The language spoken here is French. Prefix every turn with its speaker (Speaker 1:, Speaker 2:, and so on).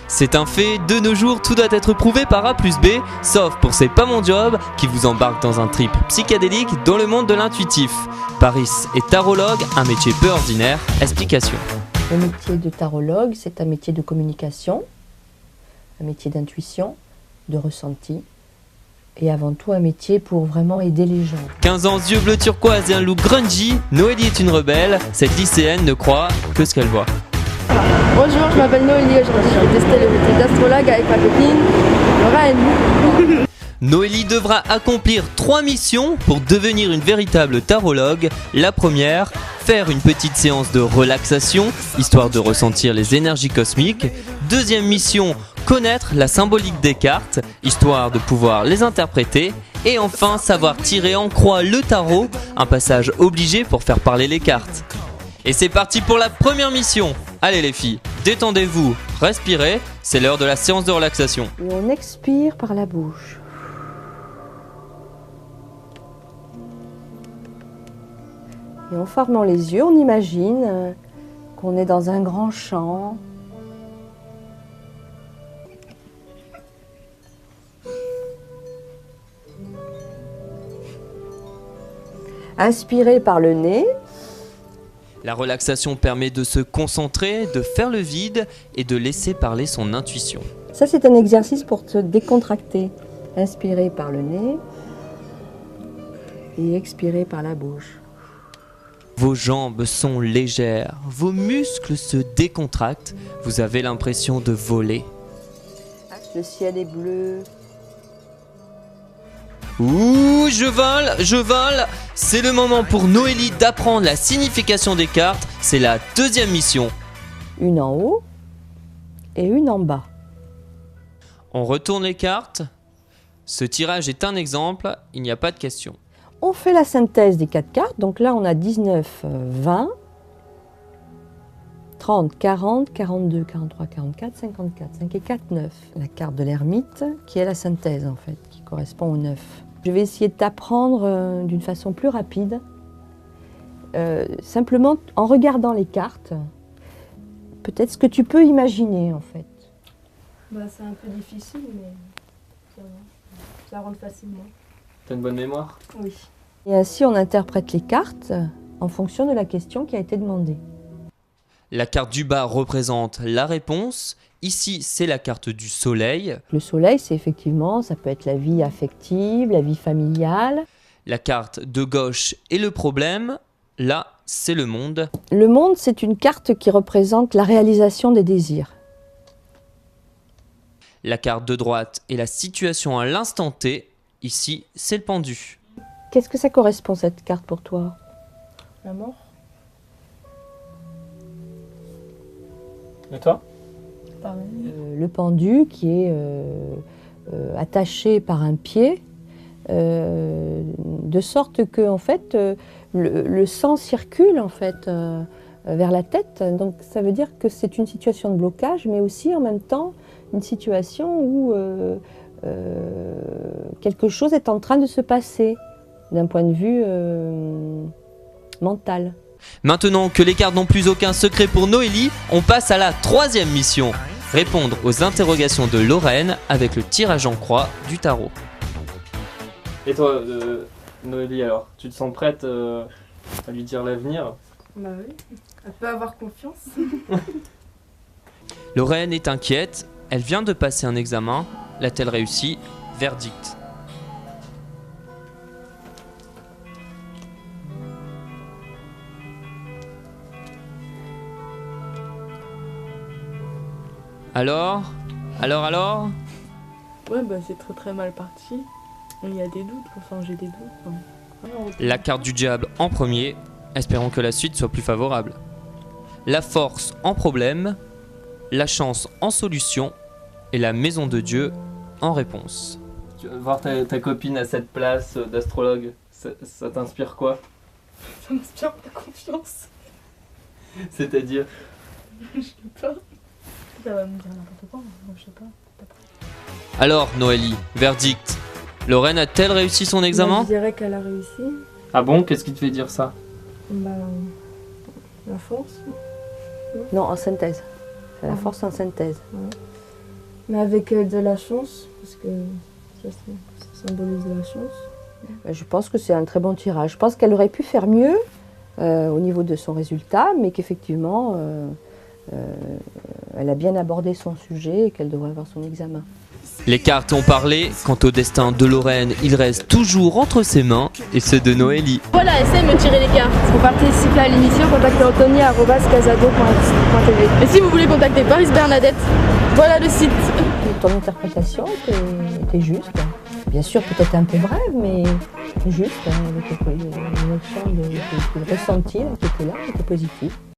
Speaker 1: C'est un fait, de nos jours, tout doit être prouvé par A plus B, sauf pour C'est pas mon job, qui vous embarque dans un trip psychédélique dans le monde de l'intuitif. Paris est tarologue, un métier peu ordinaire. Explication.
Speaker 2: Le métier de tarologue, c'est un métier de communication, un métier d'intuition, de ressenti, et avant tout un métier pour vraiment aider les gens.
Speaker 1: 15 ans, yeux bleus turquoise et un look grungy, Noélie est une rebelle. Cette lycéenne ne croit que ce qu'elle voit.
Speaker 3: Bonjour, je m'appelle Noélie, aujourd'hui je vais tester le métier d'astrologue avec ma copine Lorraine.
Speaker 1: Noélie devra accomplir 3 missions pour devenir une véritable tarologue. La première, faire une petite séance de relaxation, histoire de ressentir les énergies cosmiques. Deuxième mission, connaître la symbolique des cartes, histoire de pouvoir les interpréter. Et enfin, savoir tirer en croix le tarot, un passage obligé pour faire parler les cartes. Et c'est parti pour la première mission. Allez les filles, détendez-vous, respirez, c'est l'heure de la séance de relaxation.
Speaker 2: Et on expire par la bouche. Et en fermant les yeux, on imagine qu'on est dans un grand champ. Inspirez par le nez.
Speaker 1: La relaxation permet de se concentrer, de faire le vide et de laisser parler son intuition.
Speaker 2: Ça, c'est un exercice pour se décontracter. Inspirez par le nez et expirez par la bouche.
Speaker 1: Vos jambes sont légères, vos muscles se décontractent, vous avez l'impression de voler.
Speaker 2: Le ciel est bleu.
Speaker 1: Ouh, je vole. C'est le moment pour Noélie d'apprendre la signification des cartes. C'est la deuxième mission.
Speaker 2: Une en haut et une en bas.
Speaker 1: On retourne les cartes. Ce tirage est un exemple, il n'y a pas de question.
Speaker 2: On fait la synthèse des 4 cartes. Donc là, on a 19, 20, 30, 40, 42, 43, 44, 54. 5 et 4, 9. La carte de l'ermite, qui est la synthèse en fait, qui correspond au 9. Je vais essayer de t'apprendre d'une façon plus rapide, simplement en regardant les cartes, peut-être ce que tu peux imaginer en fait.
Speaker 3: C'est un peu difficile, mais ça rentre facilement.
Speaker 1: T'as une bonne mémoire ?
Speaker 3: Oui.
Speaker 2: Et ainsi, on interprète les cartes en fonction de la question qui a été demandée.
Speaker 1: La carte du bas représente la réponse. Ici, c'est la carte du soleil.
Speaker 2: Le soleil, c'est effectivement, ça peut être la vie affective, la vie familiale.
Speaker 1: La carte de gauche est le problème. Là, c'est le monde.
Speaker 2: Le monde, c'est une carte qui représente la réalisation des désirs.
Speaker 1: La carte de droite est la situation à l'instant T. Ici, c'est le pendu.
Speaker 2: Qu'est-ce que ça correspond, cette carte, pour toi?
Speaker 3: La mort.
Speaker 1: Et toi?
Speaker 3: Pareil.
Speaker 2: Le pendu qui est attaché par un pied, de sorte que en fait, le sang circule en fait, vers la tête. Donc ça veut dire que c'est une situation de blocage, mais aussi en même temps une situation où quelque chose est en train de se passer d'un point de vue mental.
Speaker 1: Maintenant que les cartes n'ont plus aucun secret pour Noélie, on passe à la troisième mission. Répondre aux interrogations de Lorraine avec le tirage en croix du tarot.
Speaker 4: Et toi, Noélie, alors, tu te sens prête à lui dire l'avenir?
Speaker 3: Bah oui, elle peut avoir confiance.
Speaker 1: Lorraine est inquiète, elle vient de passer un examen. L'a-t-elle réussi? Verdict. Alors?
Speaker 3: Ouais, c'est très mal parti. Il y a des doutes, enfin j'ai des doutes.
Speaker 1: La carte du diable en premier. Espérons que la suite soit plus favorable. La force en problème. La chance en solution. Et la maison de Dieu en réponse.
Speaker 4: Tu vas voir ta copine à cette place d'astrologue, ça t'inspire quoi?
Speaker 3: Ça m'inspire pas confiance.
Speaker 4: C'est-à-dire?
Speaker 3: Je sais pas. Ça va me dire n'importe quoi, je sais pas.
Speaker 1: Alors Noélie, verdict. Lorraine a-t-elle réussi son examen?
Speaker 3: Je dirais qu'elle a réussi.
Speaker 4: Ah bon? Qu'est-ce qui te fait dire ça?
Speaker 3: Bah, la force.
Speaker 2: Non, en synthèse. C'est la force en synthèse.
Speaker 3: Mais avec de la chance, parce que ça symbolise la chance.
Speaker 2: Je pense que c'est un très bon tirage. Je pense qu'elle aurait pu faire mieux au niveau de son résultat, mais qu'effectivement, elle a bien abordé son sujet et qu'elle devrait avoir son examen.
Speaker 1: Les cartes ont parlé. Quant au destin de Lorraine, il reste toujours entre ses mains et ceux de Noélie.
Speaker 3: Voilà, essaye de me tirer les cartes. Pour participer à l'émission, contactez Anthony@casado.tv. Et si vous voulez contacter Paris Bernadette, voilà le site.
Speaker 2: Ton interprétation était juste. Bien sûr, peut-être un peu brève, mais juste, avec une notion de ressenti qui était là, qui était positive.